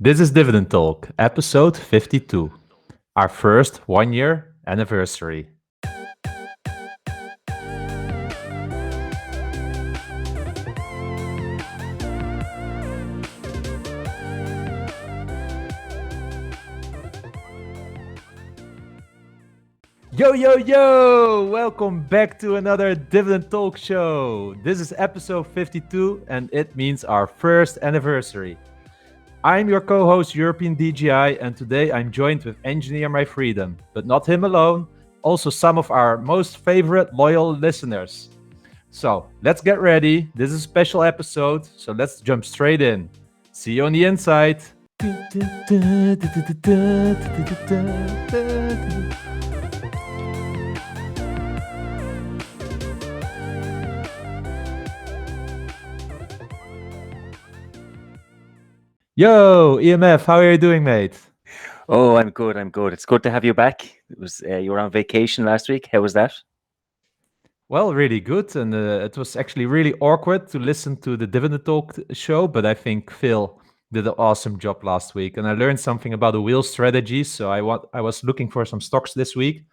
This is Dividend Talk, episode 52, our first 1 year anniversary. Yo, yo, yo! Welcome back to another Dividend Talk show. This is episode 52, and it means our first anniversary. I'm your co-host, European DGI, and today I'm joined with Engineer My Freedom, but not him alone, also some of our most favorite loyal listeners. So let's get ready. This is a special episode, so let's jump straight in. See you on the inside. Yo, EMF, how are you doing, mate? Oh, I'm good. It's good to have you back. It was you were on vacation last week. How was that? Well, really good. And it was actually really awkward to listen to the Dividend Talk show, but I think Phil did an awesome job last week. And I learned something about the wheel strategy. So I was looking for some stocks this week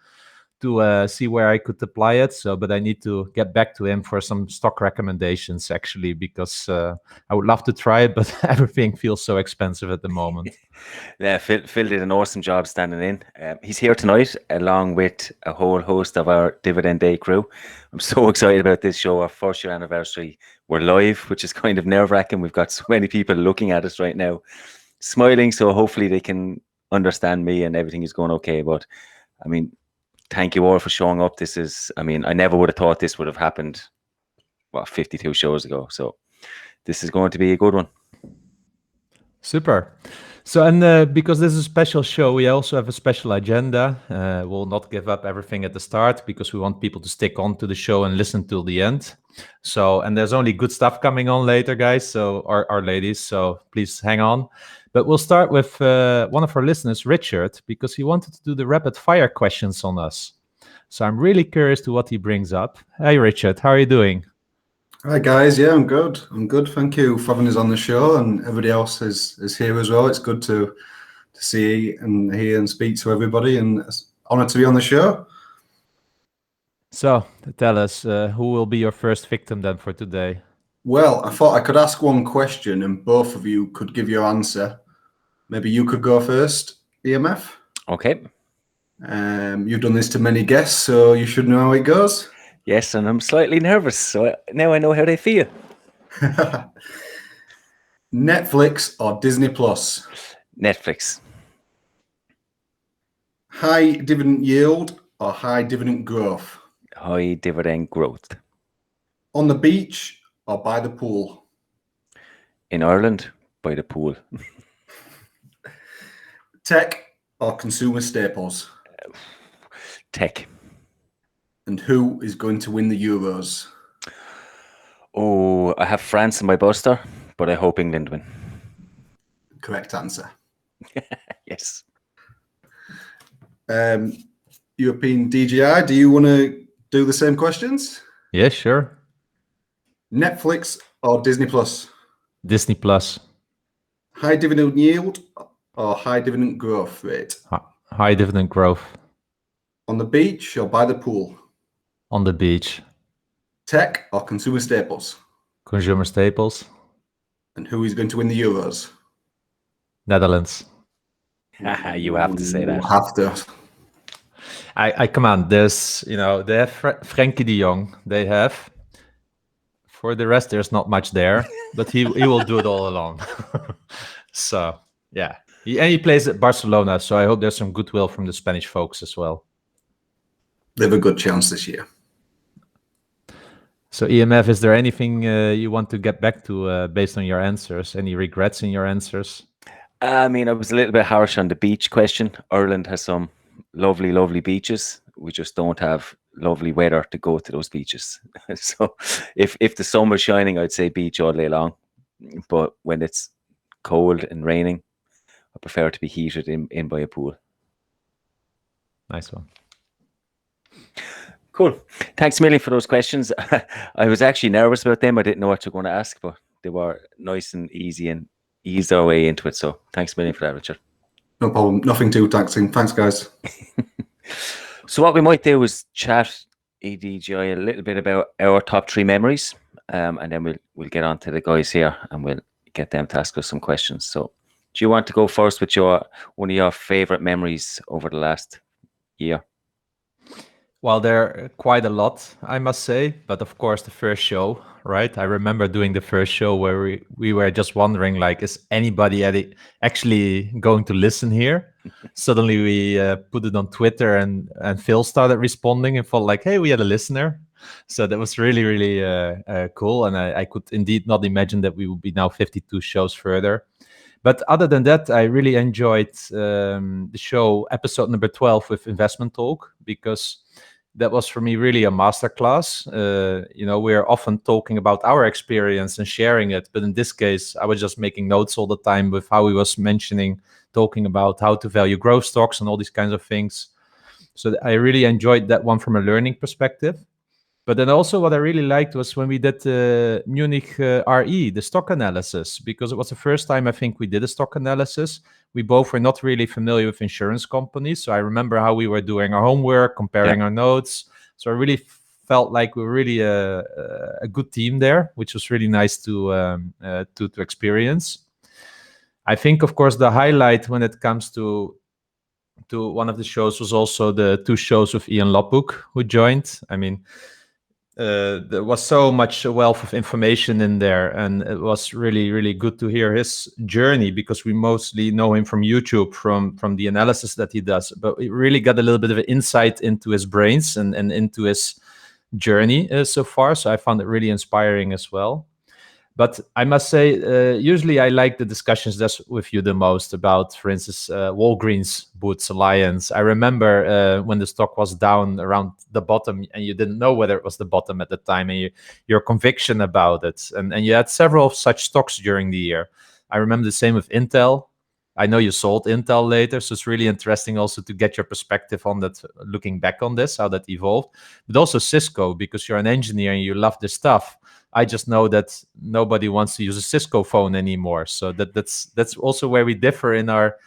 to see where I could apply it. But I need to get back to him for some stock recommendations, actually, because I would love to try it, but everything feels so expensive at the moment. Yeah, Phil did an awesome job standing in. He's here tonight along with a whole host of our Dividend Day crew. I'm so excited about this show, our first year anniversary. We're live, which is kind of nerve-wracking. We've got so many people looking at us right now, smiling, so hopefully they can understand me and everything is going okay. But I mean, thank you all for showing up. I never would have thought this would have happened, 52 shows ago. So this is going to be a good one. Super. So, and because this is a special show, we also have a special agenda. We'll not give up everything at the start because we want people to stick on to the show and listen till the end. So, and there's only good stuff coming on later, guys. So, our ladies. So, please hang on. But we'll start with one of our listeners, Richard, because he wanted to do the rapid fire questions on us. So, I'm really curious to what he brings up. Hey, Richard, how are you doing? Hi guys, yeah, I'm good. Thank you for having us on the show, and everybody else is here as well. It's good to see and hear and speak to everybody, and it's an honor to be on the show. So, tell us, who will be your first victim then for today? Well, I thought I could ask one question and both of you could give your answer. Maybe you could go first, EMF. Okay. You've done this to many guests, so you should know how it goes. Yes, and I'm slightly nervous, so now I know how they feel. Netflix or Disney Plus? Netflix. High dividend yield or high dividend growth? High dividend growth. On the beach or by the pool? In Ireland, by the pool. Tech or consumer staples? Tech. And who is going to win the Euros? Oh, I have France in my buster, but I hope England win. Correct answer. Yes. European DGI, do you want to do the same questions? Yeah, sure. Netflix or Disney Plus? Disney Plus. High dividend yield or high dividend growth rate? High dividend growth. On the beach or by the pool? On the beach. Tech or consumer staples? Consumer staples. And who is going to win the Euros? Netherlands. You have to say that. You have to. I come on. There's, they have Frenkie de Jong. They have. For the rest, there's not much there, but he will do it all alone. So, yeah. He plays at Barcelona, so I hope there's some goodwill from the Spanish folks as well. They have a good chance this year. So, EMF, is there anything you want to get back to based on your answers? Any regrets in your answers? I was a little bit harsh on the beach question. Ireland has some lovely, lovely beaches. We just don't have lovely weather to go to those beaches. So if the sun was shining, I'd say beach all day long. But when it's cold and raining, I prefer to be heated in by a pool. Nice one. Cool. Thanks a million for those questions. I was actually nervous about them. I didn't know what you were going to ask, but they were nice and easy and eased our way into it. So thanks a million for that, Richard. No problem. Nothing too taxing. Thanks, guys. So what we might do is chat EDGI a little bit about our top 3 memories, and then we'll get on to the guys here and we'll get them to ask us some questions. So do you want to go first with one of your favorite memories over the last year? Well, there are quite a lot, I must say. But of course, the first show, right? I remember doing the first show where we were just wondering, like, is anybody actually going to listen here? Suddenly we put it on Twitter and Phil started responding and felt like, hey, we had a listener. So that was really, really cool. And I could indeed not imagine that we would be now 52 shows further. But other than that, I really enjoyed the show, episode number 12 with Investment Talk, because that was for me really a masterclass. We're often talking about our experience and sharing it, but in this case, I was just making notes all the time with how he was talking about how to value growth stocks and all these kinds of things. So I really enjoyed that one from a learning perspective. But then also what I really liked was when we did Munich RE, the stock analysis, because it was the first time I think we did a stock analysis. We both were not really familiar with insurance companies. So I remember how we were doing our homework, comparing our notes. So I really felt like we were really a good team there, which was really nice to experience. I think, of course, the highlight when it comes to one of the shows was also the 2 shows with Ian Lopbook, who joined. I mean, there was so much wealth of information in there, and it was really, really good to hear his journey, because we mostly know him from YouTube, from the analysis that he does. But we really got a little bit of an insight into his brains and into his journey so far. So I found it really inspiring as well. But I must say, usually I like the discussions that's with you the most about, for instance, Walgreens, Boots Alliance. I remember when the stock was down around the bottom and you didn't know whether it was the bottom at the time, and your conviction about it. And you had several of such stocks during the year. I remember the same with Intel. I know you sold Intel later, so it's really interesting also to get your perspective on that, looking back on this, how that evolved. But also Cisco, because you're an engineer and you love this stuff. I just know that nobody wants to use a Cisco phone anymore. So that's also where we differ in our,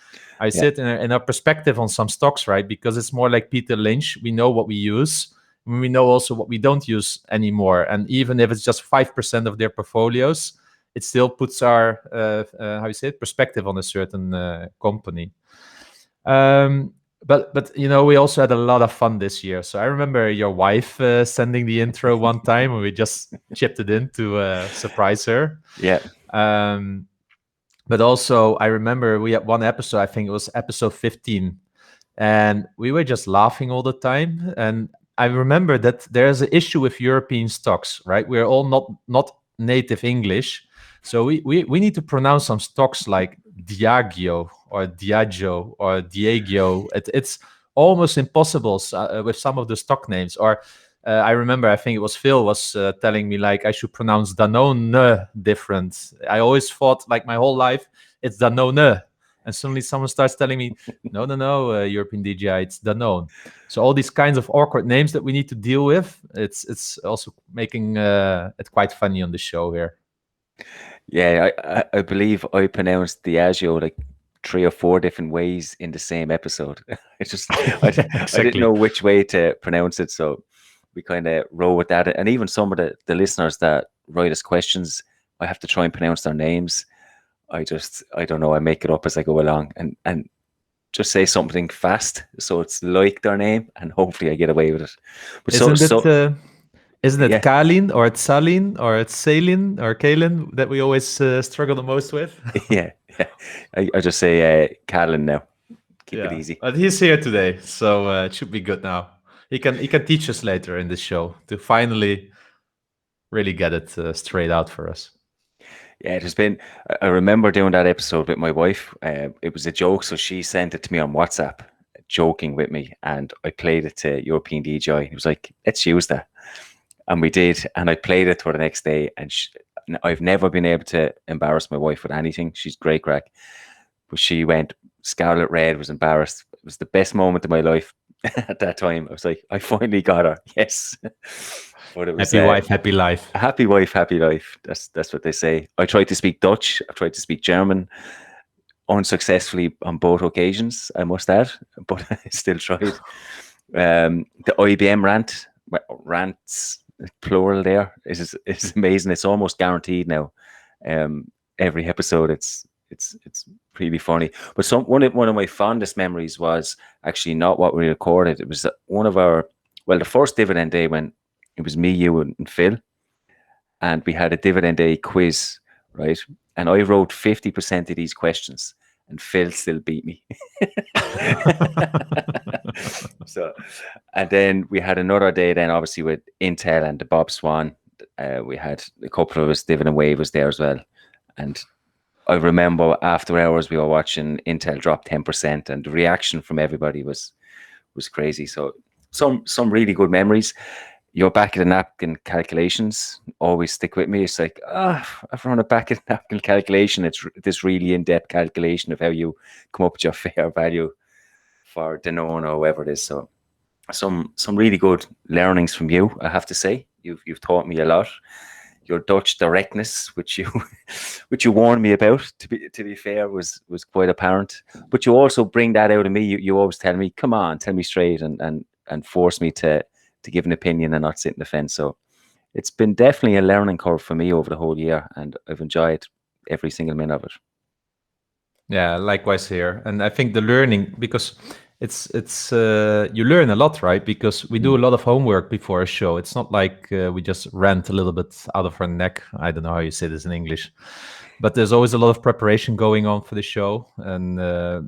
in our perspective on some stocks, right? Because it's more like Peter Lynch. We know what we use. We know also what we don't use anymore. And even if it's just 5% of their portfolios, it still puts our, perspective on a certain company. But we also had a lot of fun this year. So I remember your wife sending the intro one time, and we just chipped it in to surprise her. Yeah. But also I remember we had one episode, I think it was episode 15, and we were just laughing all the time. And I remember that there's an issue with European stocks, right? We're all not native English. So we need to pronounce some stocks like Diageo or Diageo or Diageo. It's almost impossible with some of the stock names. Or I remember, I think it was Phil was telling me like I should pronounce Danone different. I always thought like my whole life it's Danone. And suddenly someone starts telling me, no, European DGI, it's Danone. So all these kinds of awkward names that we need to deal with, it's also making it quite funny on the show here. Yeah, I believe I pronounced Diageo like 3 or 4 different ways in the same episode. I didn't know which way to pronounce it, so we kind of roll with that. And even some of the listeners that write us questions, I have to try and pronounce their names. I don't know. I make it up as I go along, and just say something fast, so it's like their name, and hopefully I get away with it. But isn't it Kalin or it's Salin or it's Salin or Kalin that we always struggle the most with? yeah. I just say Kalin now. Keep it easy. But he's here today, so it should be good now. He can teach us later in the show to finally really get it straight out for us. Yeah, it has been. I remember doing that episode with my wife. It was a joke, so she sent it to me on WhatsApp, joking with me, and I played it to European DGI. He was like, "Let's use that," and we did. And I played it for the next day, and I've never been able to embarrass my wife with anything. She's great crack, but she went scarlet red, was embarrassed. It was the best moment of my life. at that time. I was like, I finally got her. Yes. But it was Happy wife, happy life. a happy wife, happy life. That's what they say. I tried to speak Dutch. I tried to speak German, unsuccessfully on both occasions, I must add, but I still tried. The IBM rants, plural there, is amazing. It's almost guaranteed now. Every episode, it's really funny. But one of my fondest memories was actually not what we recorded. It was one of our, well, the first dividend day when it was me, you, and Phil, and we had a dividend day quiz, right? And I wrote 50% of these questions, and Phil still beat me. So, and then we had another day then obviously with Intel and the Bob Swan. We had a couple of us, dividend wave was there as well. And I remember after hours we were watching Intel drop 10%, and the reaction from everybody was crazy. So some really good memories. Your back of the napkin calculations always stick with me. It's like, I've run a back of the napkin calculation. It's this really in-depth calculation of how you come up with your fair value for Danone or whoever it is. So some really good learnings from you, I have to say. You've taught me a lot. Your Dutch directness, which you warned me about, to be fair, was quite apparent. But you also bring that out of me. You always tell me, come on, tell me straight, and force me to give an opinion and not sit in the fence. So it's been definitely a learning curve for me over the whole year, and I've enjoyed every single minute of it. Yeah, likewise here. And I think the learning, because it's you learn a lot, right? Because we do a lot of homework before a show. It's not like we just rant a little bit out of our neck. I don't know how you say this in English, but there's always a lot of preparation going on for the show. And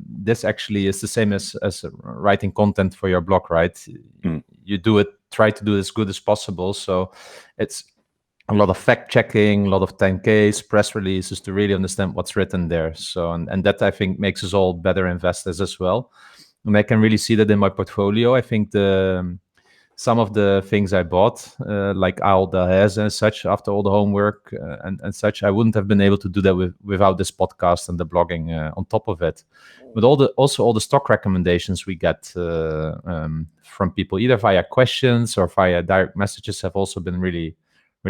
this actually is the same as writing content for your blog, right? You do it, try to do it as good as possible. So it's a lot of fact checking, a lot of 10Ks, press releases to really understand what's written there. So, and that I think makes us all better investors as well. And I can really see that in my portfolio. I think some of the things I bought, like Owl Delhaize and such, after all the homework and such, I wouldn't have been able to do that without this podcast and the blogging on top of it. But also all the stock recommendations we get from people, either via questions or via direct messages, have also been really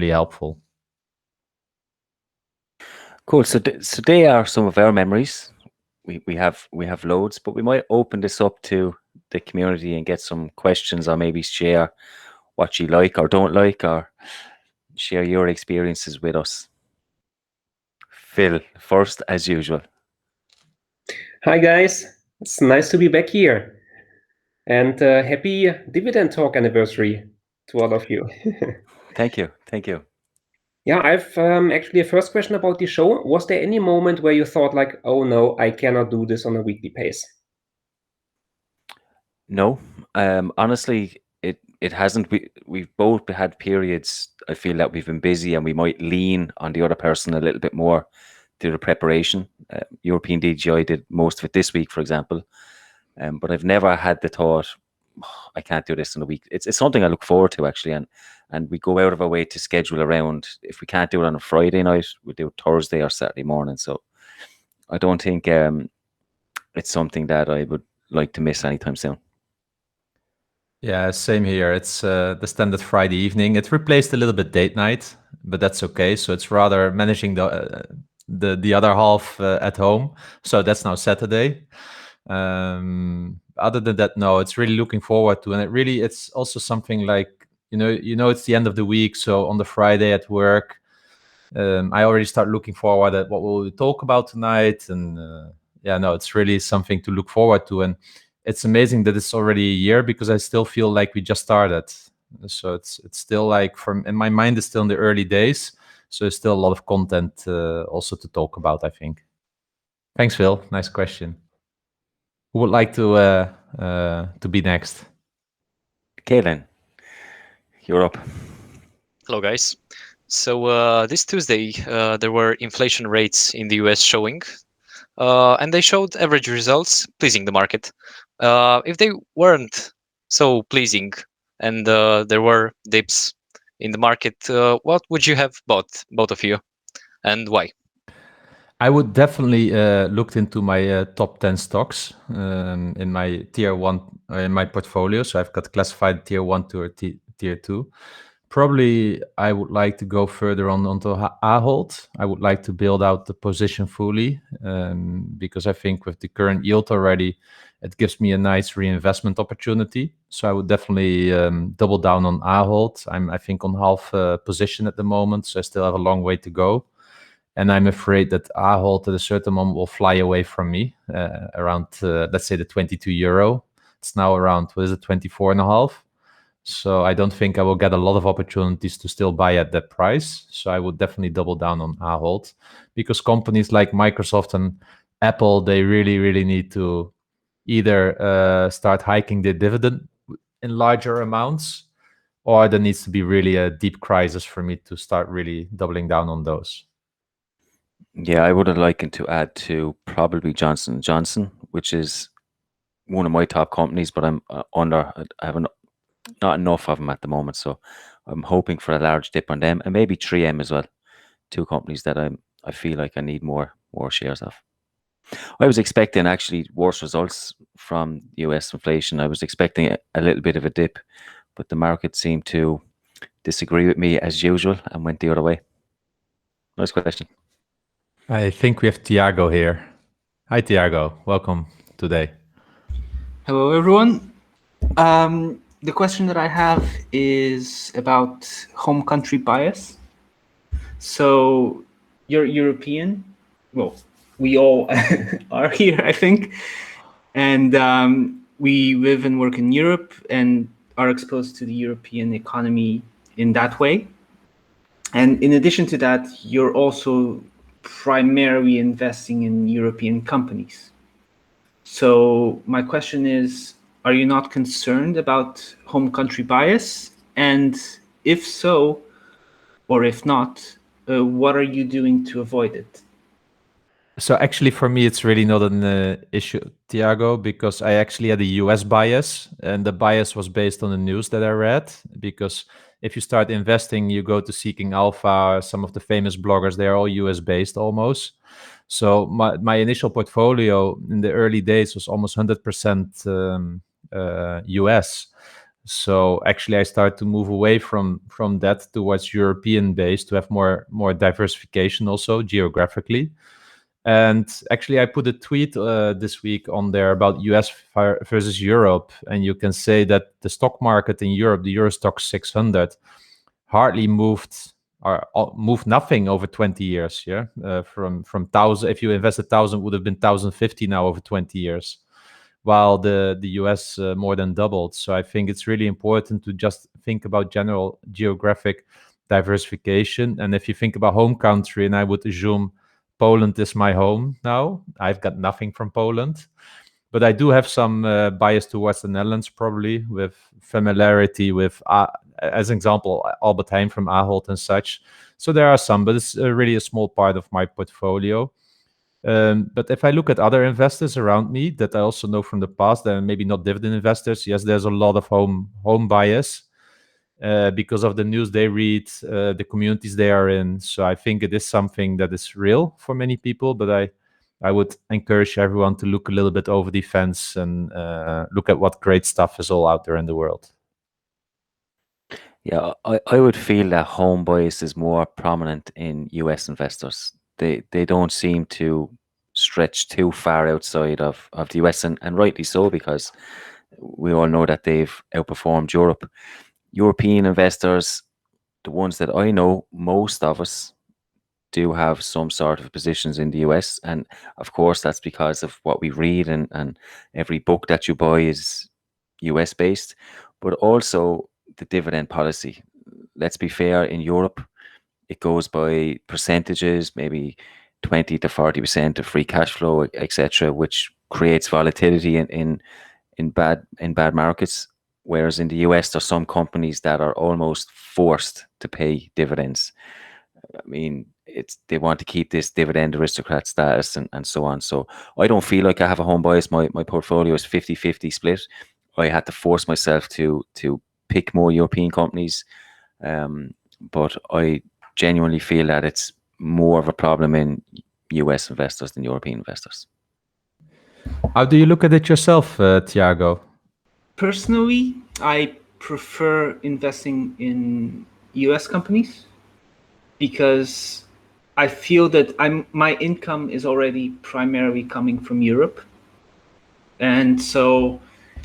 helpful. Cool. So they are some of our memories. We have loads, but we might open this up to the community and get some questions, or maybe share what you like or don't like, or share your experiences with us. Phil, first as usual. Hi guys, it's nice to be back here, and happy Dividend Talk anniversary to all of you. Thank you. Yeah, I've actually a first question about the show. Was there any moment where you thought like, oh no, I cannot do this on a weekly pace? No, honestly, it hasn't. We've both had periods, I feel, that we've been busy and we might lean on the other person a little bit more through the preparation. European DGI did most of it this week, for example. But I've never had the thought, "Oh, I can't do this in a week." It's something I look forward to, actually, and we go out of our way to schedule around. If we can't do it on a Friday night, we do it Thursday or Saturday morning. So I don't think it's something that I would like to miss anytime soon. Yeah, same here. It's the standard Friday evening. It replaced a little bit date night, but that's okay. So it's rather managing the other half at home. So that's now Saturday. Other than that, no, it's really looking forward to, and it's also something like it's the end of the week. So on the Friday at work, I already start looking forward at what will we talk about tonight, and it's really something to look forward to. And it's amazing that it's already a year, because I still feel like we just started. So it's still like, and my mind is still in the early days. So there's still a lot of content also to talk about, I think. Thanks, Phil. Nice question. Who would like to be next? Kaylin, you're up. Hello, guys. So this Tuesday, there were inflation rates in the US showing, and they showed average results pleasing the market. If they weren't so pleasing and there were dips in the market, what would you have bought, both of you, and why? I would definitely look into my top 10 stocks in my tier one in my portfolio. So I've got classified tier one to tier two. Probably I would like to go further on onto Ahold. I would like to build out the position fully because I think with the current yield already, it gives me a nice reinvestment opportunity. So I would definitely double down on Ahold. I think on half position at the moment, so I still have a long way to go. And I'm afraid that Ahold at a certain moment will fly away from me around, let's say, the 22 euro. It's now around, what is it, 24 and a half? So I don't think I will get a lot of opportunities to still buy at that price. So I would definitely double down on Ahold because companies like Microsoft and Apple, they really, really need to either start hiking their dividend in larger amounts, or there needs to be really a deep crisis for me to start really doubling down on those. Yeah, I would have likened to add to probably Johnson Johnson, which is one of my top companies, but I'm I have not enough of them at the moment, so I'm hoping for a large dip on them, and maybe 3M as well. Two companies that I feel like I need more shares of. I was expecting actually worse results from US inflation. I was expecting a little bit of a dip, but the market seemed to disagree with me as usual and went the other way. Nice question. I think we have Tiago here. Hi, Tiago. Welcome today. Hello, everyone. The question that I have is about home country bias. So you're European. Well, we all are here, I think. And we live and work in Europe and are exposed to the European economy in that way. And in addition to that, you're also primarily investing in European companies. So my question is, are you not concerned about home country bias? And if so, or if not, what are you doing to avoid it? So actually, for me, it's really not an issue, Tiago, because I actually had a US bias, and the bias was based on the news that I read. Because if you start investing, you go to Seeking Alpha, some of the famous bloggers, they're all US based almost. So my initial portfolio in the early days was almost 100% US. So actually, I started to move away from that towards European based to have more diversification also geographically. And actually, I put a tweet this week on there about US versus Europe. And you can say that the stock market in Europe, the Eurostock 600, hardly moved or moved nothing over 20 years. Yeah, from 1,000, if you invested 1,000, would have been 1,050 now over 20 years, while the US more than doubled. So I think it's really important to just think about general geographic diversification. And if you think about home country, and I would assume Poland is my home now. I've got nothing from Poland, but I do have some bias towards the Netherlands, probably with familiarity with, as an example, Albert Heijn from Ahold and such. So there are some, but it's really a small part of my portfolio. But if I look at other investors around me that I also know from the past, and maybe not dividend investors, yes, there's a lot of home bias. Because of the news they read, the communities they are in. So I think it is something that is real for many people, but I would encourage everyone to look a little bit over the fence and look at what great stuff is all out there in the world. Yeah, I would feel that home bias is more prominent in US investors. They don't seem to stretch too far outside of the US, and rightly so, because we all know that they've outperformed Europe. European investors, the ones that I know, most of us do have some sort of positions in the US. And of course, that's because of what we read, and every book that you buy is US based, but also the dividend policy. Let's be fair, in Europe, it goes by percentages, maybe 20 to 40% of free cash flow, etc., which creates volatility in bad markets. Whereas in the US, there's some companies that are almost forced to pay dividends. I mean, they want to keep this dividend aristocrat status and so on. So I don't feel like I have a home bias. My portfolio is 50-50 split. I had to force myself to pick more European companies. But I genuinely feel that it's more of a problem in US investors than European investors. How do you look at it yourself, Thiago? Personally, I prefer investing in US companies because I feel that my income is already primarily coming from Europe. And so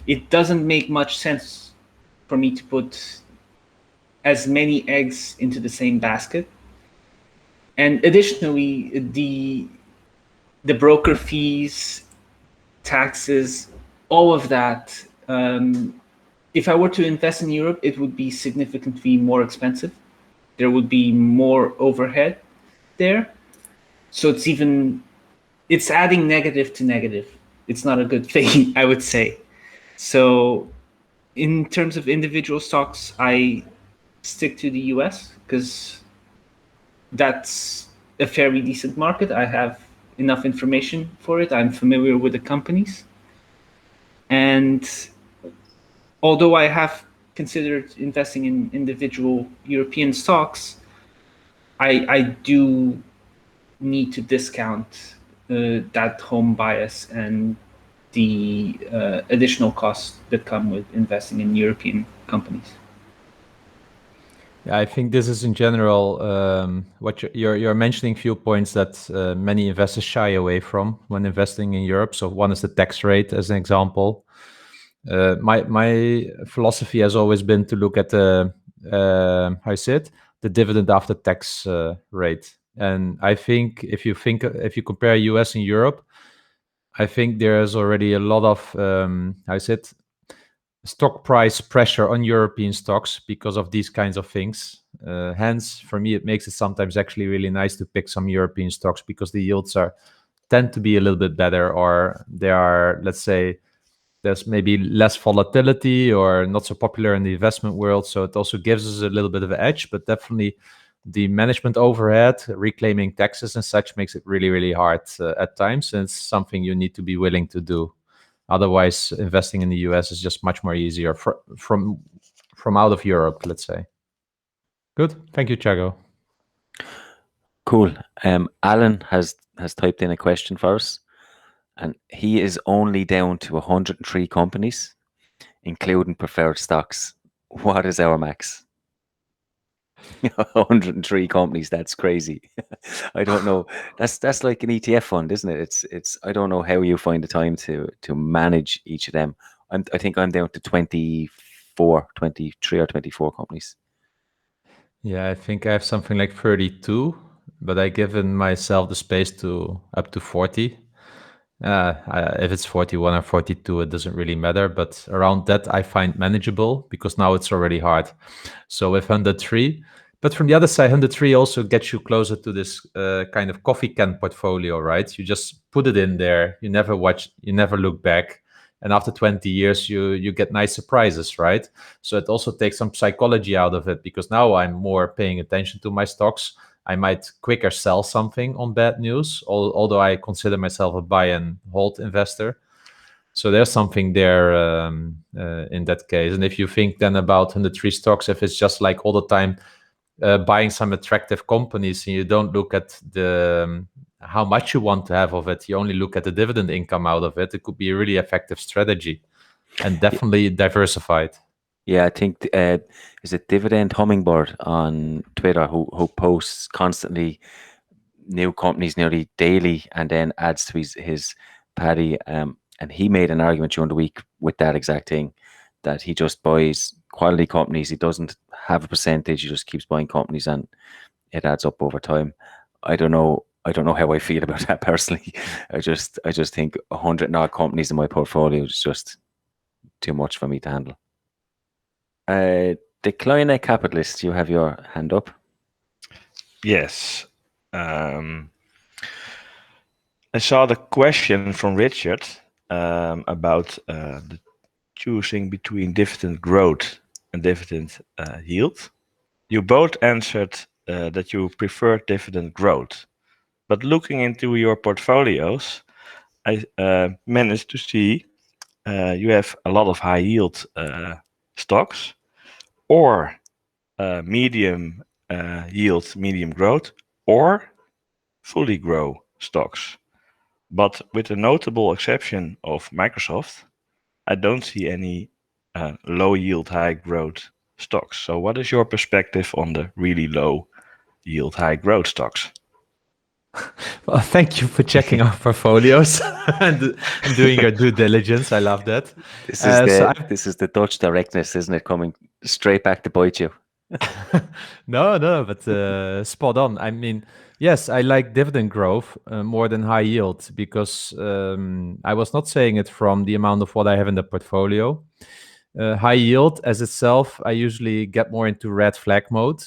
it doesn't make much sense for me to put as many eggs into the same basket. And additionally, the broker fees, taxes, all of that. If I were to invest in Europe, it would be significantly more expensive. There would be more overhead there. So it's adding negative to negative. It's not a good thing, I would say. So in terms of individual stocks, I stick to the US because that's a fairly decent market. I have enough information for it. I'm familiar with the companies. And although I have considered investing in individual European stocks, I do need to discount that home bias and the additional costs that come with investing in European companies. Yeah, I think this is in general what you're mentioning. Few points that many investors shy away from when investing in Europe. So one is the tax rate, as an example. My philosophy has always been to look at the how you say it, the dividend after tax rate. And I think if you compare US and Europe, I think there's already a lot of how you say it, stock price pressure on European stocks because of these kinds of things. Hence, for me, it makes it sometimes actually really nice to pick some European stocks because the yields tend to be a little bit better, or they are, let's say, there's maybe less volatility or not so popular in the investment world. So it also gives us a little bit of an edge, but definitely the management overhead, reclaiming taxes and such makes it really, really hard at times. And it's something you need to be willing to do. Otherwise, investing in the US is just much more easier from out of Europe, let's say. Good. Thank you, Thiago. Cool. Alan has typed in a question for us, and he is only down to 103 companies, including preferred stocks. What is our max? 103 companies. That's crazy. I don't know. That's like an ETF fund, isn't it? It's. I don't know how you find the time to manage each of them. I think I'm down to 23 or 24 companies. Yeah, I think I have something like 32, but I given myself the space to up to 40. If it's 41 or 42, it doesn't really matter. But around that, I find manageable because now it's already hard. So with 103, but from the other side, 103 also gets you closer to this kind of coffee can portfolio, right? You just put it in there. You never look back. And after 20 years, you get nice surprises, right? So it also takes some psychology out of it because now I'm more paying attention to my stocks. I might quicker sell something on bad news, although I consider myself a buy and hold investor. So there's something there in that case. And if you think then about 103 stocks, if it's just like all the time buying some attractive companies and you don't look at the how much you want to have of it, you only look at the dividend income out of it, it could be a really effective strategy and definitely diversified. Yeah, I think is it Dividend Hummingbird on Twitter who posts constantly new companies nearly daily and then adds to his paddy. And he made an argument during the week with that exact thing, that he just buys quality companies. He doesn't have a percentage. He just keeps buying companies and it adds up over time. I don't know how I feel about that personally. I just think 100 odd companies in my portfolio is just too much for me to handle. Decline Capitalist, you have your hand up. Yes. I saw the question from Richard about the choosing between dividend growth and dividend yield. You both answered that you prefer dividend growth. But looking into your portfolios, I managed to see you have a lot of high yield stocks or medium yield, medium growth, or fully grow stocks. But with the notable exception of Microsoft, I don't see any low yield, high growth stocks. So, what is your perspective on the really low yield, high growth stocks? Well, thank you for checking our portfolios and doing your due diligence. I love that. This is So the this is the Dutch directness, isn't it? Coming straight back to bite you. no, but spot on. I mean, yes, I like dividend growth more than high yield because I was not saying it from the amount of what I have in the portfolio. High yield as itself, I usually get more into red flag mode.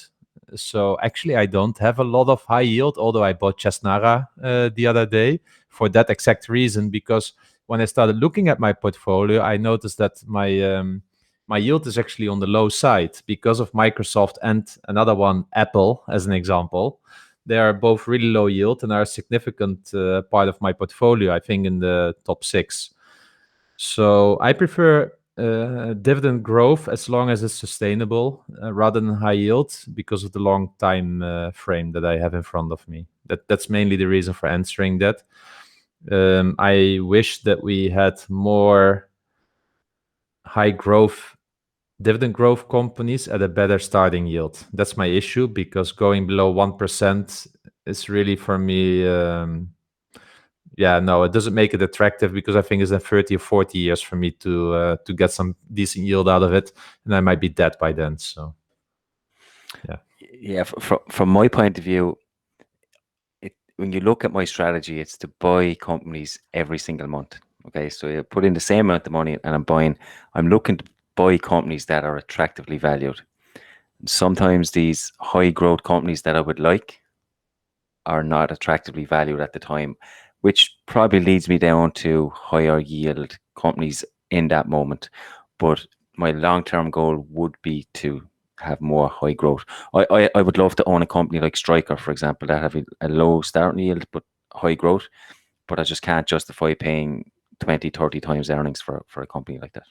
So actually, I don't have a lot of high yield, although I bought Chesnara the other day for that exact reason. Because when I started looking at my portfolio, I noticed that my yield is actually on the low side because of Microsoft and another one, Apple, as an example. They are both really low yield and are a significant part of my portfolio, I think in the top 6. So I prefer dividend growth as long as it's sustainable rather than high yield because of the long time frame that I have in front of me. That's mainly the reason for answering that. I wish that we had more high growth dividend growth companies at a better starting yield. That's my issue because going below 1% is really for me no, it doesn't make it attractive because I think it's in 30 or 40 years for me to get some decent yield out of it, and I might be dead by then. So, Yeah. From my point of view, when you look at my strategy, it's to buy companies every single month. Okay, so you put in the same amount of money, and I'm looking to buy companies that are attractively valued. Sometimes these high growth companies that I would like are not attractively valued at the time, which probably leads me down to higher yield companies in that moment. But my long-term goal would be to have more high growth. I would love to own a company like Striker, for example, that have a low starting yield but high growth. But I just can't justify paying 20, 30 times earnings for a company like that.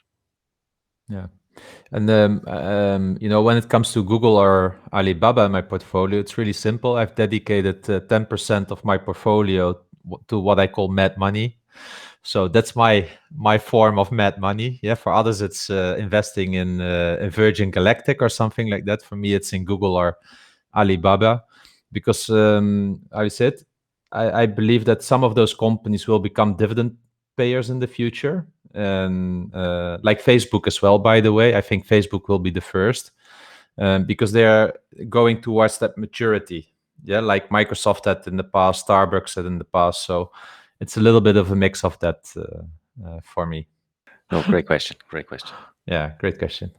yeah. And when it comes to Google or Alibaba in my portfolio, it's really simple. I've dedicated 10% of my portfolio to what I call mad money. So that's my form of mad money. Yeah, for others it's investing in Virgin Galactic or something like that. For me, it's in Google or Alibaba, because I said I believe that some of those companies will become dividend payers in the future, and like Facebook as well. By the way, I think Facebook will be the first because they are going towards that maturity. Yeah, like Microsoft had in the past, Starbucks had in the past. So it's a little bit of a mix of that for me. No, great question. Great question. Yeah, great question.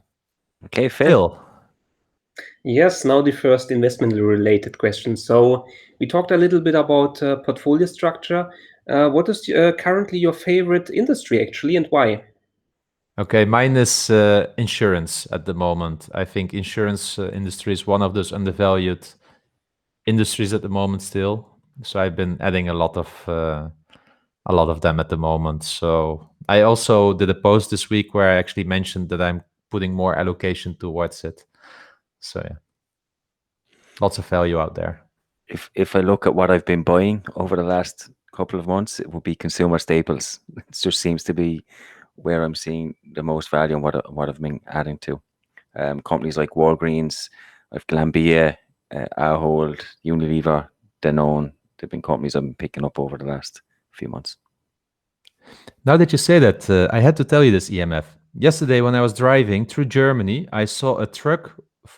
Okay, Phil. Phil. Yes, now the first investment-related question. So we talked a little bit about portfolio structure. What is currently your favorite industry, actually, and why? Okay, mine is insurance at the moment. I think insurance industry is one of those undervalued industries at the moment still. So I've been adding a lot of them at the moment. So I also did a post this week where I actually mentioned that I'm putting more allocation towards it. So yeah, lots of value out there. If I look at what I've been buying over the last couple of months, it would be consumer staples. It just seems to be where I'm seeing the most value and what I've been adding to. Companies like Walgreens, I've Glanbia, Ahold, Unilever, Danone. They've been companies I've been picking up over the last few months. Now that you say that, I had to tell you this, EMF. Yesterday, when I was driving through Germany, I saw a truck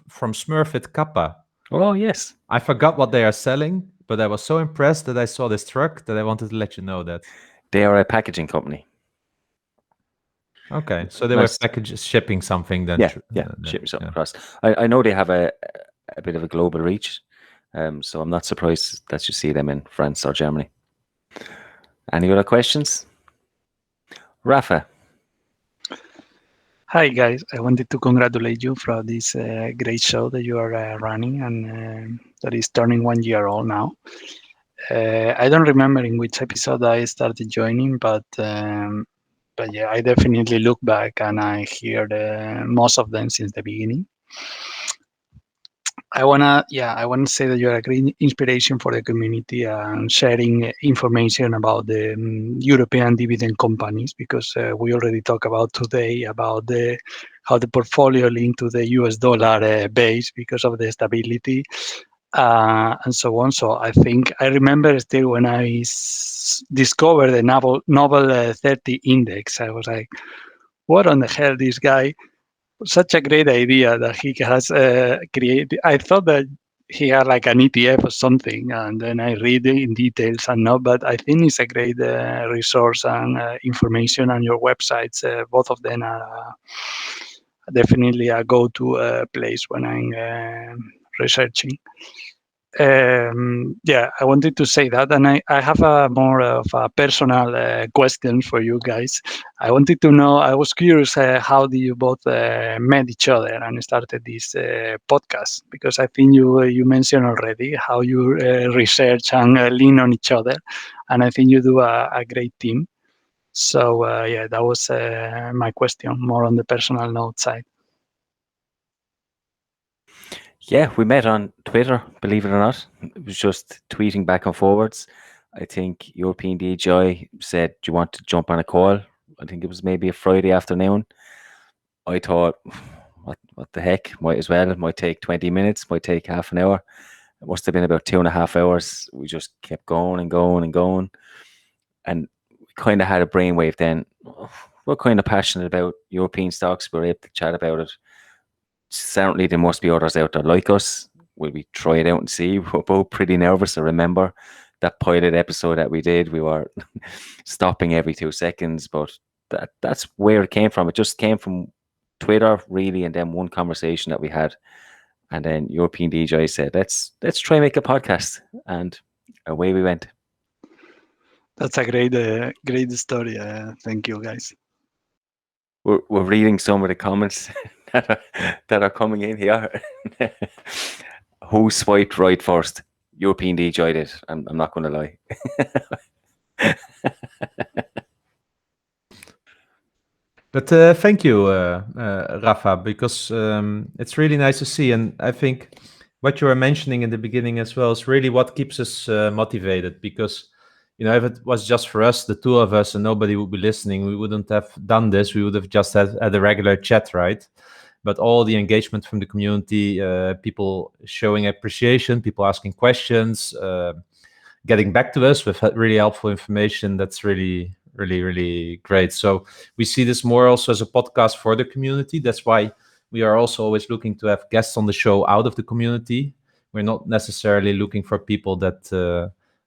from Smurfit Kappa. Oh, yes. I forgot what they are selling, but I was so impressed that I saw this truck that I wanted to let you know that. They are a packaging company. Okay, so they Nice. were shipping something then. Shipping something across. I know they have a bit of a global reach, so I'm not surprised that you see them in France or Germany. Any other questions? Rafa. Hi guys, I wanted to congratulate you for this great show that you are running, and that is turning 1 year old now. I don't remember in which episode I started joining, but yeah, I definitely look back and I hear most of them since the beginning. I wanna say that you're a great inspiration for the community and sharing information about the European dividend companies, because we already talked about today about how the portfolio linked to the US dollar base because of the stability and so on. So I think I remember still when I discovered the Noble 30 index, I was like, what on the hell, this guy? Such a great idea that he has created. I thought that he had like an ETF or something, and then I read it in details and not. But I think it's a great resource and information, and your websites, both of them are definitely a go-to place when I'm researching. I wanted to say that, and I have a more of a personal question for you guys. I wanted to know, I was curious, how do you both met each other and started this podcast? Because I think you mentioned already how you research and lean on each other, and I think you do a great team. So that was my question, more on the personal note side. Yeah, we met on Twitter, believe it or not. It was just tweeting back and forwards. I think European DGI said, do you want to jump on a call? I think it was maybe a Friday afternoon. I thought, what the heck? Might as well. It might take 20 minutes, might take half an hour. It must have been about 2.5 hours. We just kept going and going and going. And we kind of had a brainwave then. We're kind of passionate about European stocks. We were able to chat about it. Certainly there must be others out there like us. Will we try it out and see? We're both pretty nervous. I remember that pilot episode that we did. We were stopping every 2 seconds, but that's where it came from. It just came from Twitter, really, and then one conversation that we had. And then European DGI said, let's try and make a podcast. And away we went. That's a great story. Thank you, guys. We're reading some of the comments that are coming in here. Who swiped right first? European DGI did. I'm not going to lie. But thank you, Rafa, because it's really nice to see. And I think what you were mentioning in the beginning as well is really what keeps us motivated. Because, if it was just for us, the two of us, and nobody would be listening, we wouldn't have done this. We would have just had a regular chat, right? But all the engagement from the community, people showing appreciation, people asking questions, getting back to us with really helpful information, that's really, really, really great. So we see this more also as a podcast for the community. That's why we are also always looking to have guests on the show out of the community. We're not necessarily looking for people that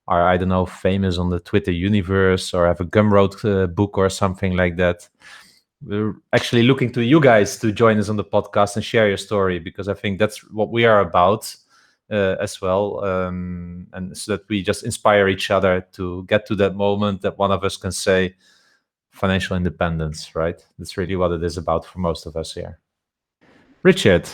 are, I don't know, famous on the Twitter universe or have a Gumroad book or something like that. We're actually looking to you guys to join us on the podcast and share your story, because I think that's what we are about as well. And so that we just inspire each other to get to that moment that one of us can say financial independence, right? That's really what it is about for most of us here. Richard.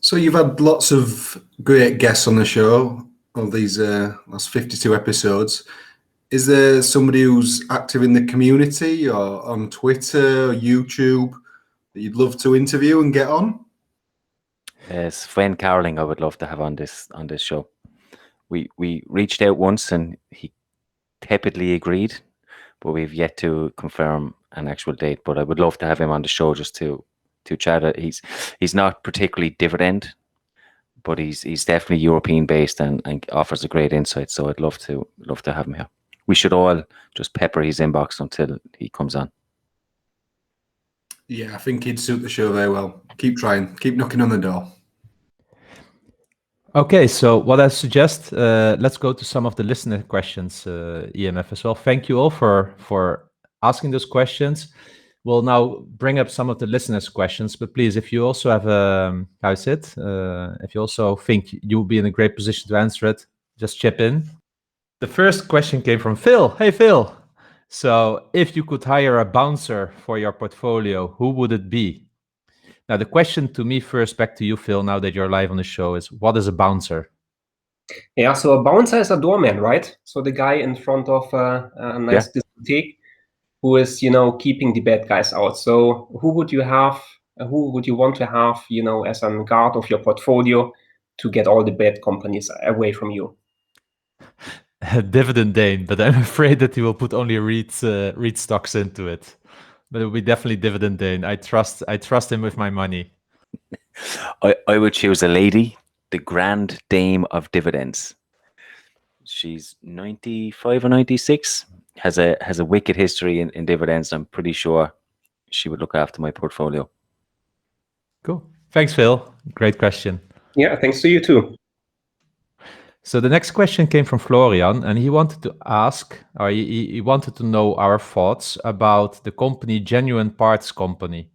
So you've had lots of great guests on the show of these last 52 episodes. Is there somebody who's active in the community or on Twitter or YouTube that you'd love to interview and get on? Sven Carling, I would love to have on this show. We reached out once and he tepidly agreed, but we've yet to confirm an actual date. But I would love to have him on the show just to chat. He's not particularly dividend, but he's definitely European based and offers a great insight. So I'd love to have him here. We should all just pepper his inbox until he comes on. Yeah, I think he'd suit the show very well. Keep trying. Keep knocking on the door. Okay, so what I suggest, let's go to some of the listener questions, EMF as well. Thank you all for asking those questions. We'll now bring up some of the listeners' questions, but please, if you also have if you also think you'll be in a great position to answer it, just chip in. The first question came from Phil. Hey, Phil. So if you could hire a bouncer for your portfolio, who would it be? Now, the question to me first, back to you, Phil, now that you're live on the show, is what is a bouncer? Yeah, so a bouncer is a doorman, right? So the guy in front of a nice discotheque who is, keeping the bad guys out. So who would you have Who would you want to have, as a guard of your portfolio to get all the bad companies away from you? Dividend Dane, but I'm afraid that he will put only REIT stocks into it. But it will be definitely Dividend Dane. I trust him with my money. I would choose a lady, the Grand Dame of Dividends. She's 95 or 96. Has a wicked history in dividends. I'm pretty sure she would look after my portfolio. Cool. Thanks, Phil. Great question. Yeah, thanks to you too. So the next question came from Florian, and he wanted to ask, or he wanted to know our thoughts about the company Genuine Parts Company.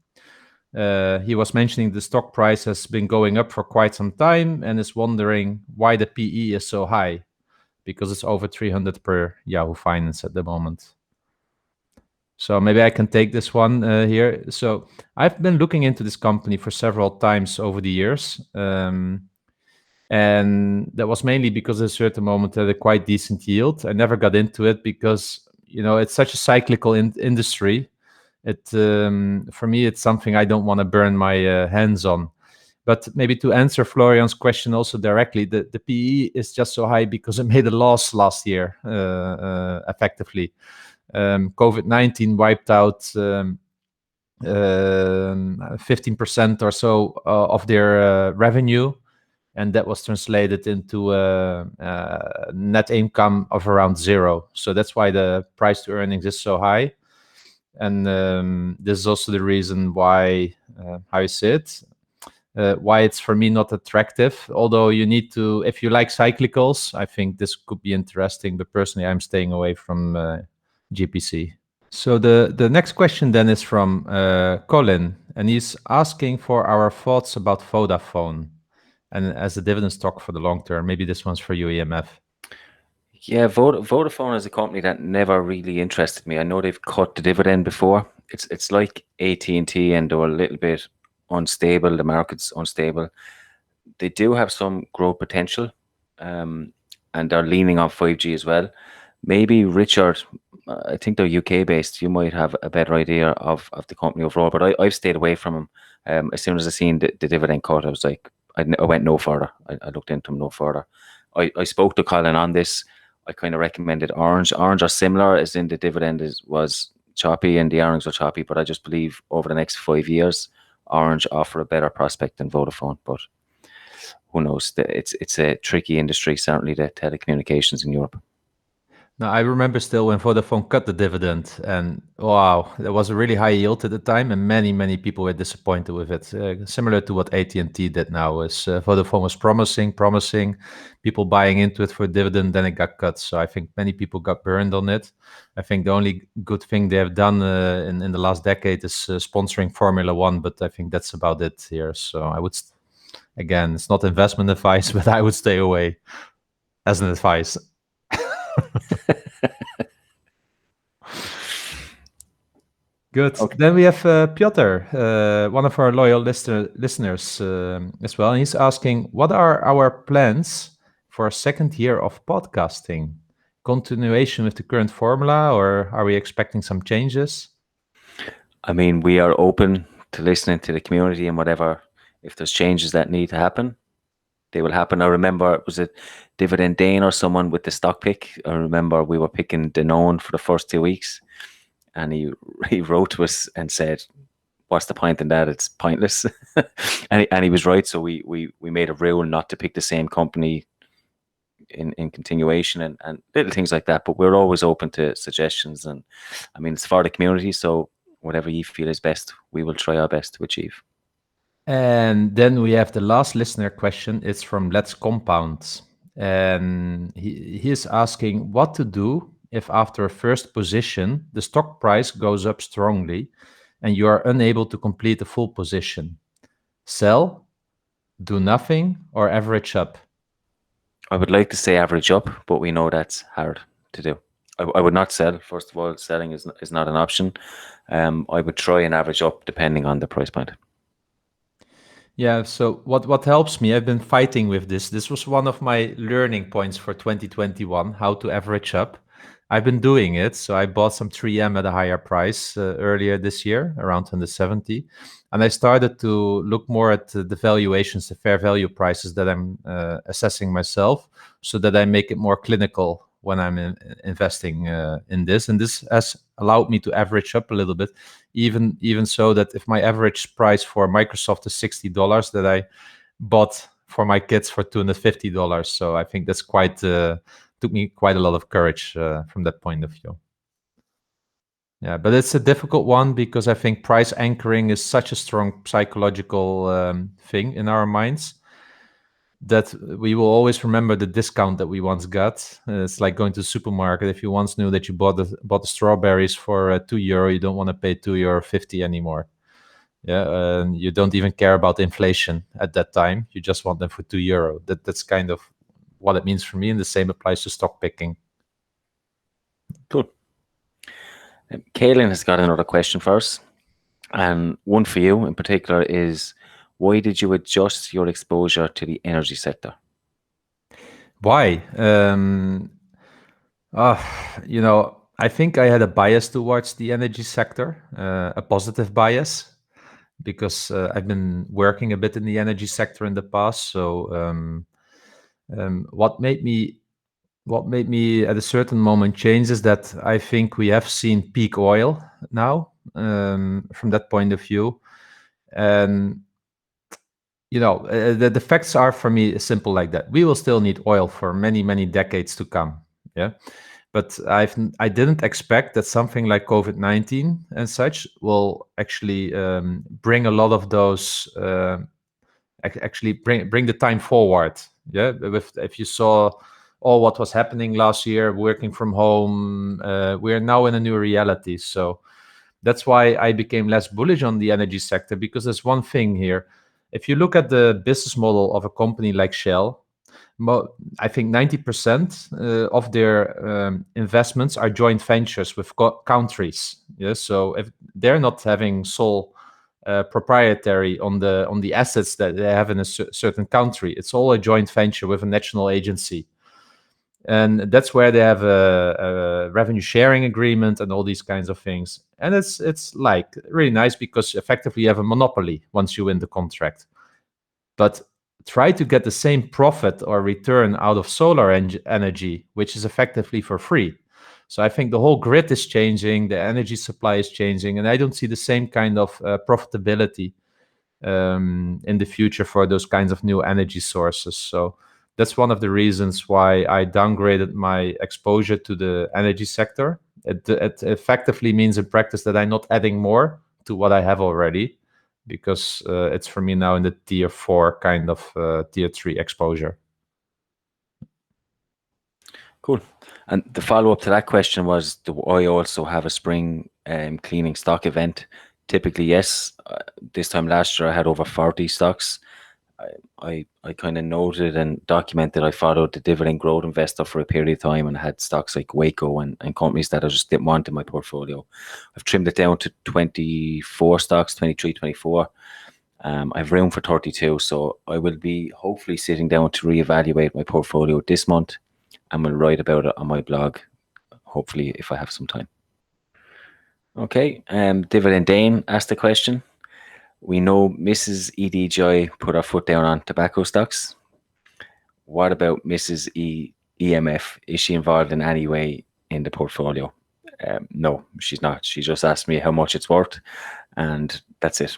He was mentioning the stock price has been going up for quite some time and is wondering why the PE is so high, because it's over 300 per Yahoo Finance at the moment. So maybe I can take this one here. So I've been looking into this company for several times over the years. And that was mainly because at a certain moment had a quite decent yield. I never got into it because, it's such a cyclical industry. It for me, it's something I don't want to burn my hands on. But maybe to answer Florian's question also directly, the PE is just so high because it made a loss last year, effectively. COVID-19 wiped out 15% or so of their revenue, and that was translated into net income of around zero. So that's why the price to earnings is so high. And this is also the reason why, how you say it, why it's for me not attractive. Although you need to, if you like cyclicals, I think this could be interesting. But personally, I'm staying away from GPC. So the next question then is from Colin, and he's asking for our thoughts about Vodafone and as a dividend stock for the long term. Maybe this one's for you, EMF. Yeah, Vodafone is a company that never really interested me. I know they've cut the dividend before. It's like AT&T, and they're a little bit unstable. The market's unstable. They do have some growth potential, and they're leaning on 5G as well. Maybe Richard, I think they're UK based. You might have a better idea of the company overall, but I've stayed away from them. As soon as I seen the dividend cut, I was like, I went no further. I looked into them no further. I spoke to Colin on this. I kind of recommended Orange. Orange are similar, as in the dividend was choppy and the earnings were choppy, but I just believe over the next 5 years, Orange offer a better prospect than Vodafone. But who knows? It's a tricky industry, certainly the telecommunications in Europe. Now, I remember still when Vodafone cut the dividend, and wow, there was a really high yield at the time, and many people were disappointed with it. Similar to what AT&T did now, is Vodafone was promising, people buying into it for dividend, then it got cut. So I think many people got burned on it. I think the only good thing they have done in the last decade is sponsoring Formula One, but I think that's about it here. So I would, again, it's not investment advice, but I would stay away as an advice. Good. Okay. Then we have Piotr, one of our loyal listeners as well. And he's asking, what are our plans for a second year of podcasting? Continuation with the current formula, or are we expecting some changes? I mean, we are open to listening to the community and whatever. If there's changes that need to happen, they will happen. I remember, was it Dividend Dane or someone with the stock pick? I remember we were picking Danone for the first 2 weeks. And he wrote to us and said, "What's the point in that? It's pointless." and he was right. So we made a rule not to pick the same company in continuation and little things like that. But we're always open to suggestions. And I mean, it's for the community. So whatever you feel is best, we will try our best to achieve. And then we have the last listener question. It's from Let's Compound. And he is asking what to do if after a first position, the stock price goes up strongly and you are unable to complete the full position. Sell, do nothing, or average up? I would like to say average up, but we know that's hard to do. I would not sell. First of all, selling is not an option. I would try and average up depending on the price point. Yeah, so what helps me, I've been fighting with this. This was one of my learning points for 2021, how to average up. I've been doing it. So I bought some 3M at a higher price earlier this year, around 170. And I started to look more at the valuations, the fair value prices that I'm assessing myself, so that I make it more clinical when I'm investing in this. And this has allowed me to average up a little bit, even so that if my average price for Microsoft is $60, that I bought for my kids for $250. So I think that's quite took me quite a lot of courage from that point of view. Yeah, but it's a difficult one because I think price anchoring is such a strong psychological thing in our minds that we will always remember the discount that we once got. It's like going to the supermarket. If you once knew that you bought the strawberries for €2, you don't want to pay €2.50 anymore. Yeah, and you don't even care about inflation at that time. You just want them for €2. That's kind of what it means for me, and the same applies to stock picking. Cool. Kaylin has got another question for us, and one for you in particular is, why did you adjust your exposure to the energy sector? Why? I think I had a bias towards the energy sector, a positive bias, because I've been working a bit in the energy sector in the past. So what made me at a certain moment change is that I think we have seen peak oil now, from that point of view. And the facts are for me simple like that. We will still need oil for many, many decades to come. Yeah. But I didn't expect that something like COVID-19 and such will actually bring a lot of those, actually bring the time forward. Yeah. If you saw all what was happening last year, working from home, we are now in a new reality. So that's why I became less bullish on the energy sector, because there's one thing here. If you look at the business model of a company like Shell, I think 90% of their investments are joint ventures with countries. Yeah, so if they're not having sole proprietary on the assets that they have in a certain country, it's all a joint venture with a national agency. And that's where they have a revenue sharing agreement and all these kinds of things. And it's like really nice because effectively you have a monopoly once you win the contract. But try to get the same profit or return out of solar energy, which is effectively for free. So I think the whole grid is changing, the energy supply is changing, and I don't see the same kind of profitability in the future for those kinds of new energy sources. So that's one of the reasons why I downgraded my exposure to the energy sector. It effectively means in practice that I'm not adding more to what I have already, because it's for me now in the tier 4 kind of tier 3 exposure. Cool. And the follow-up to that question was, do I also have a spring cleaning stock event? Typically, yes. This time last year, I had over 40 stocks. I kind of noted and documented I followed the dividend growth investor for a period of time and had stocks like Waco and companies that I just didn't want in my portfolio. I've trimmed it down to 24 stocks, 23, 24. I have room for 32, so I will be hopefully sitting down to reevaluate my portfolio this month, and will write about it on my blog, hopefully, if I have some time. Okay, Dividend Dane asked the question. We know Mrs. EDGI put her foot down on tobacco stocks. What about Mrs. EMF? Is she involved in any way in the portfolio? No, she's not. She just asked me how much it's worth, and that's it.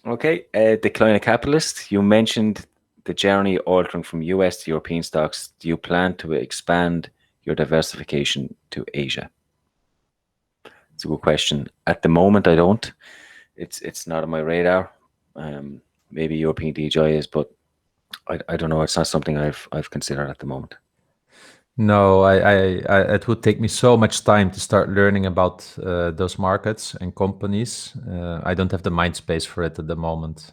Okay, Decline Capitalist, you mentioned the journey altering from US to European stocks. Do you plan to expand your diversification to Asia? It's a good question. At the moment, I don't. It's not on my radar. Maybe European DGI is, but I don't know. It's not something I've considered at the moment. No, it would take me so much time to start learning about those markets and companies. I don't have the mind space for it at the moment.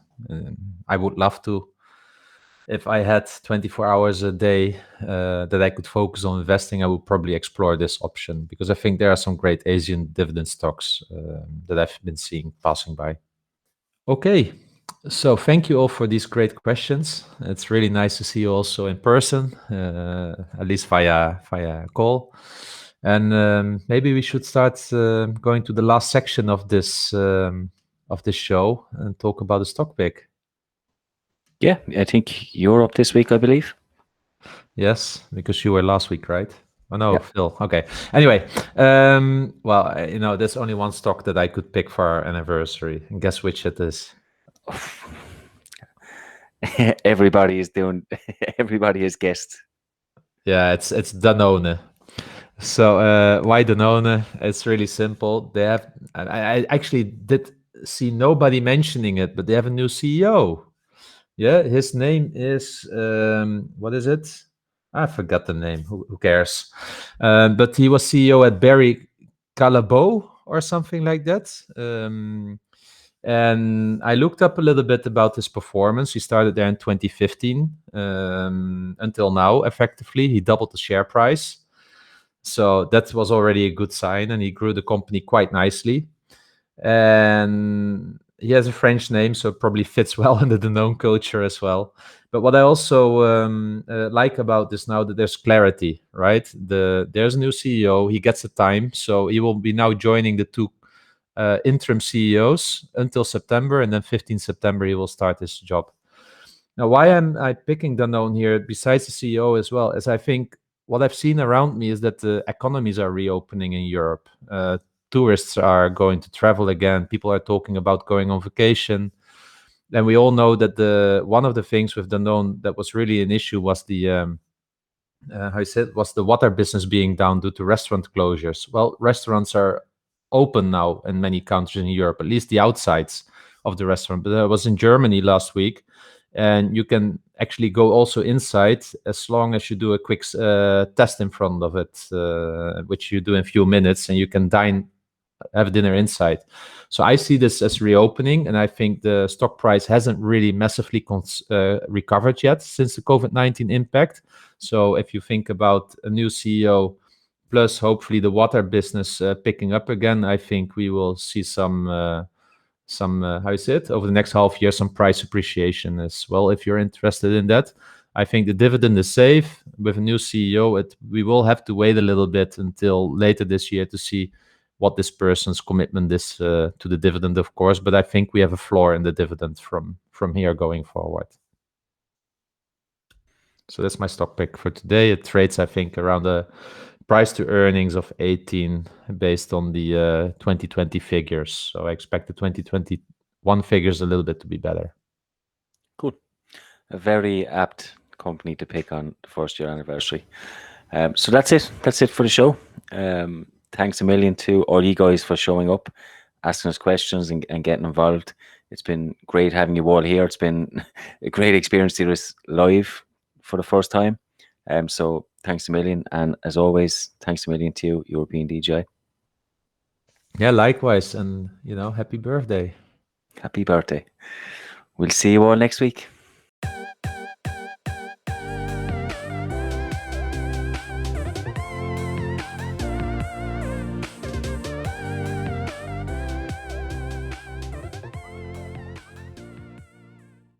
I would love to. If I had 24 hours a day that I could focus on investing, I would probably explore this option, because I think there are some great Asian dividend stocks that I've been seeing passing by. Okay, So thank you all for these great questions. It's really nice to see you also in person, at least via call. And maybe we should start going to the last section of this show and talk about the stock pick. Yeah, I think you're up this week, I believe. Yes, because you were last week, right? Oh no, Yeah. Phil. Okay. Anyway, well, there's only one stock that I could pick for our anniversary, and guess which it is. Everybody is doing. Everybody has guessed. Yeah, it's Danone. So why Danone? It's really simple. They have. I actually did see nobody mentioning it, but they have a new CEO. Yeah, his name is what is it? I forgot the name. Who cares? But he was CEO at Barry Callebaut or something like that. And I looked up a little bit about his performance. He started there in 2015 until now. Effectively, he doubled the share price. So that was already a good sign, and he grew the company quite nicely. And he has a French name, so it probably fits well in the Danone culture as well. But what I also like about this now that there's clarity, right? There's a new CEO. He gets the time, so he will be now joining the two interim CEOs until September, and then 15 September he will start his job. Now, why am I picking Danone here, besides the CEO as well, is I think what I've seen around me is that the economies are reopening in Europe. Tourists are going to travel again. People are talking about going on vacation. And we all know that one of the things with Danone that was really an issue was the water business being down due to restaurant closures. Well, restaurants are open now in many countries in Europe, at least the outsides of the restaurant. But I was in Germany last week, and you can actually go also inside as long as you do a quick test in front of it, which you do in a few minutes, and you can have dinner inside. So I see this as reopening, and I think the stock price hasn't really massively recovered yet since the COVID-19 impact. So if you think about a new CEO, plus hopefully the water business picking up again, I think we will see some how is it, over the next half year, some price appreciation as well. If you're interested in that, I think the dividend is safe. With a new CEO, we will have to wait a little bit until later this year to see what this person's commitment is to the dividend, of course. But I think we have a floor in the dividend from here going forward. So that's my stock pick for today. It trades, I think, around the price to earnings of 18 based on the 2020 figures. So I expect the 2021 figures a little bit to be better. Good. A very apt company to pick on the first year anniversary. So that's it. That's it for the show. Thanks a million to all you guys for showing up, asking us questions and getting involved. It's been great having you all here. It's been a great experience to do this live for the first time. So thanks a million. And as always, thanks a million to you, European DGI. Yeah, likewise. And, happy birthday. Happy birthday. We'll see you all next week.